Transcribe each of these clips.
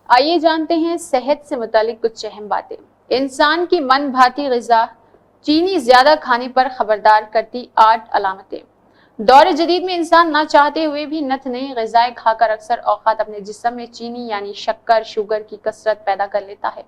آئیے جانتے ہیں صحت سے متعلق کچھ اہم باتیں۔ انسان کی من بھاتی غذا چینی زیادہ کھانے پر خبردار کرتی 8 علامتیں۔ دور جدید میں انسان نہ چاہتے ہوئے بھی نت نئی غذائیں کھا کر اکثر اوقات اپنے جسم میں چینی یعنی شوگر کی کثرت پیدا کر لیتا ہے۔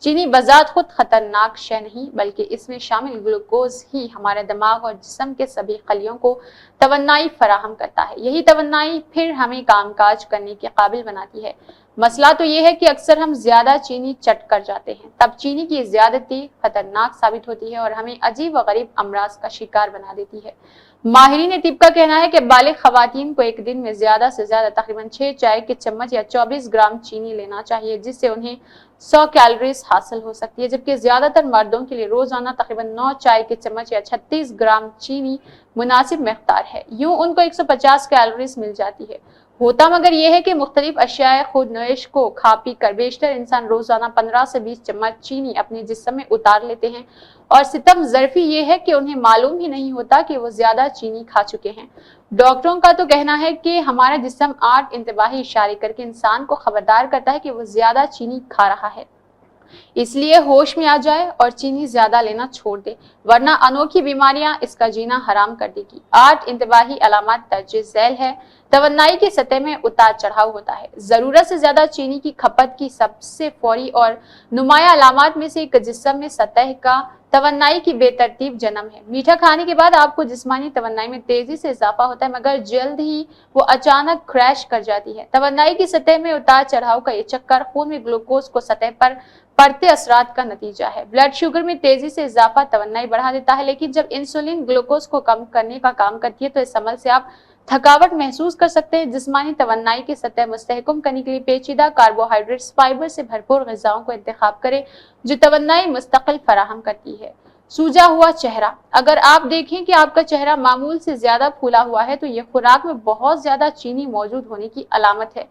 چینی بذات خود خطرناک شے نہیں بلکہ اس میں شامل گلوکوز ہی ہمارے دماغ اور جسم کے سبھی خلیوں کو توانائی فراہم کرتا ہے۔ یہی توانائی پھر ہمیں کام کاج کرنے کے قابل بناتی ہے۔ مسئلہ تو یہ ہے کہ اکثر ہم زیادہ چینی چٹ کر جاتے ہیں، تب چینی کی زیادتی خطرناک ثابت ہوتی ہے اور ہمیں عجیب و غریب امراض کا شکار بنا دیتی ہے۔ ماہرین طب کا کہنا ہے کہ بالغ خواتین کو ایک دن میں زیادہ سے زیادہ تقریباً 6 چائے کے چمچ یا 24 گرام چینی لینا چاہیے، جس سے انہیں 100 کیلوریز حاصل ہو سکتی ہے، جبکہ زیادہ تر مردوں کے لیے روزانہ تقریباً 9 چائے کے چمچ یا 36 گرام چینی مناسب مقدار ہے۔ یوں ان کو 150 کیلوریز مل جاتی ہے۔ ہوتا مگر یہ ہے کہ مختلف اشیاء خود نوش کو کھا پی کر بیشتر انسان روزانہ 15 سے 20 چمچ چینی اپنے جسم میں اتار لیتے ہیں، اور ستم ظرفی یہ ہے کہ انہیں معلوم ہی نہیں ہوتا کہ وہ زیادہ چینی کھا چکے ہیں۔ ڈاکٹروں کا تو کہنا ہے کہ ہمارا جسم 8 انتباہی اشارے کر کے انسان کو خبردار کرتا ہے کہ وہ زیادہ چینی کھا رہا ہے۔ اس لیے ہوش میں آ جائے اور چینی زیادہ لینا چھوڑ دے، ورنہ انوکھی بیماریاں اس کا جینا حرام کر دے گی۔ 8 انتباہی علامات درج ذیل ہے۔ توانائی کی سطح میں اتار چڑھاؤ ہوتا ہے۔ ضرورت سے زیادہ چینی کی کھپت کی سب سے فوری اور نمایاں علامات میں سے ایک جسم میں سطح کا توانائی کی بے ترتیب جنم ہے۔ میٹھا کھانے کے بعد آپ کو جسمانی توانائی میں تیزی سے اضافہ ہوتا ہے، مگر جلد ہی وہ اچانک کریش کر جاتی ہے۔ توانائی کی سطح میں اتار چڑھاؤ کا یہ چکر خون میں گلوکوز کو سطح پر پڑتے اثرات کا نتیجہ ہے۔ بلڈ شوگر میں تیزی سے اضافہ توانائی بڑھا دیتا ہے، لیکن جب انسولین گلوکوز کو کم کرنے کا کام کرتی ہے تو اس عمل سے آپ تھکاوٹ محسوس کر سکتے ہیں۔ جسمانی توانائی کی سطح مستحکم کرنے کے لیے پیچیدہ کاربوہائیڈریٹس، فائبر سے بھرپور غذاؤں کو انتخاب کریں جو توانائی مستقل فراہم کرتی ہے۔ سوجا ہوا چہرہ۔ اگر آپ دیکھیں کہ آپ کا چہرہ معمول سے زیادہ پھولا ہوا ہے تو یہ خوراک میں بہت زیادہ چینی موجود ہونے کی علامت ہے۔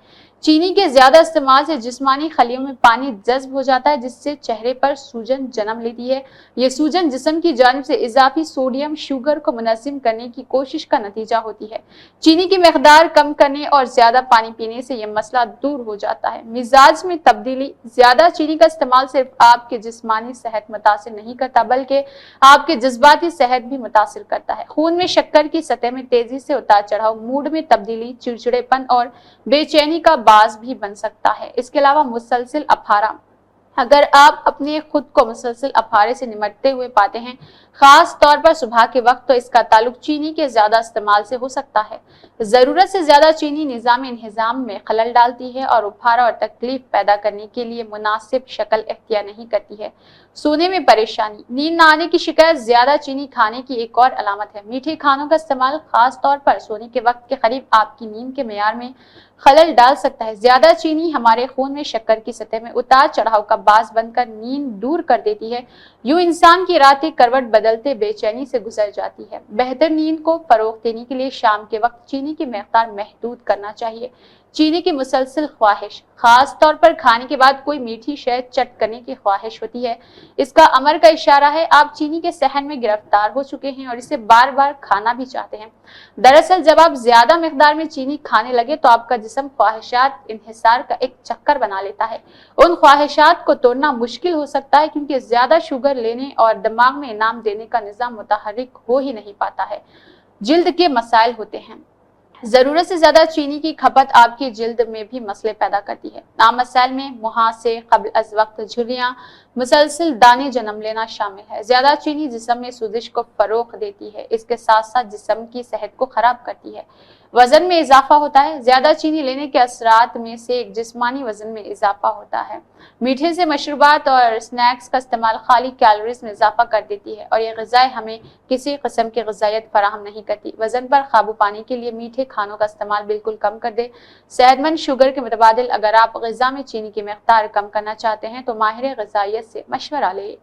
چینی کے زیادہ استعمال سے جسمانی خلیوں میں پانی جذب ہو جاتا ہے، جس سے چہرے پر سوجن جنم لیتی ہے۔ یہ سوجن جسم کی جانب سے اضافی سوڈیم شوگر کو منظم کرنے کی کوشش کا نتیجہ ہوتی ہے۔ چینی کی مقدار کم کرنے اور زیادہ پانی پینے سے یہ مسئلہ دور ہو جاتا ہے۔ مزاج میں تبدیلی۔ زیادہ چینی کا استعمال صرف آپ کے جسمانی صحت متاثر نہیں کرتا بلکہ آپ کے جذباتی صحت بھی متاثر کرتا ہے۔ خون میں شکر کی سطح میں تیزی سے اتار چڑھاؤ موڈ میں تبدیلی، چڑچڑے پن اور بے چینی کا باعث بھی بن سکتا ہے۔ اس کے علاوہ مسلسل افارہ۔ اگر آپ اپنے خود کو مسلسل افارے سے نمٹتے ہوئے پاتے ہیں، خاص طور پر صبح کے وقت، تو اس کا تعلق چینی کے زیادہ استعمال سے ہو سکتا ہے۔ ضرورت سے زیادہ چینی نظام انہضام میں خلل ڈالتی ہے اور افارہ اور تکلیف پیدا کرنے کے لیے مناسب شکل اختیار نہیں کرتی ہے۔ سونے میں پریشانی۔ نیند نہ آنے کی شکایت زیادہ چینی کھانے کی ایک اور علامت ہے۔ میٹھے کھانوں کا استعمال خاص طور پر سونے کے وقت کے قریب آپ کی نیند کے معیار میں خلل ڈال سکتا ہے۔ زیادہ چینی ہمارے خون میں شکر کی سطح میں اتار چڑھاؤ کا باعث بن کر نیند دور کر دیتی ہے۔ یوں انسان کی راتیں کروٹ بدلتے بے چینی سے گزر جاتی ہے۔ بہتر نیند کو فروغ دینے کے لیے شام کے وقت چینی کی مقدار محدود کرنا چاہیے۔ چینی کی مسلسل خواہش، خاص طور پر کھانے کے بعد کوئی میٹھی شے چٹ کرنے کی خواہش ہوتی ہے۔ اس کا امر کا اشارہ ہے آپ چینی کے صحن میں گرفتار ہو چکے ہیں اور اسے بار بار کھانا بھی چاہتے ہیں۔ دراصل جب آپ زیادہ مقدار میں چینی کھانے لگے تو آپ کا جسم خواہشات انحصار کا ایک چکر بنا لیتا ہے۔ ان خواہشات کو توڑنا مشکل ہو سکتا ہے کیونکہ زیادہ شوگر لینے اور دماغ میں انعام دینے کا نظام متحرک ہو ہی نہیں پاتا ہے۔ جلد کے مسائل ہوتے ہیں۔ ضرورت سے زیادہ چینی کی کھپت آپ کی جلد میں بھی مسئلے پیدا کرتی ہے۔ عام مسائل میں مہاسے، قبل از وقت جھریاں، مسلسل دانے جنم لینا شامل ہے۔ زیادہ چینی جسم میں سوزش کو فروغ دیتی ہے، اس کے ساتھ ساتھ جسم کی صحت کو خراب کرتی ہے۔ وزن میں اضافہ ہوتا ہے۔ زیادہ چینی لینے کے اثرات میں سے ایک جسمانی وزن میں اضافہ ہوتا ہے۔ میٹھے سے مشروبات اور سنیکس کا استعمال خالی کیلوریز میں اضافہ کر دیتی ہے اور یہ غذائیں ہمیں کسی قسم کی غذائیت فراہم نہیں کرتی۔ وزن پر قابو پانے کے لیے میٹھے کھانوں کا استعمال بالکل کم کر دیں۔ صحت مند شوگر کے متبادل اگر آپ غذا میں چینی کی مقدار کم کرنا چاہتے ہیں تو ماہر غذائیت سے مشورہ لیں۔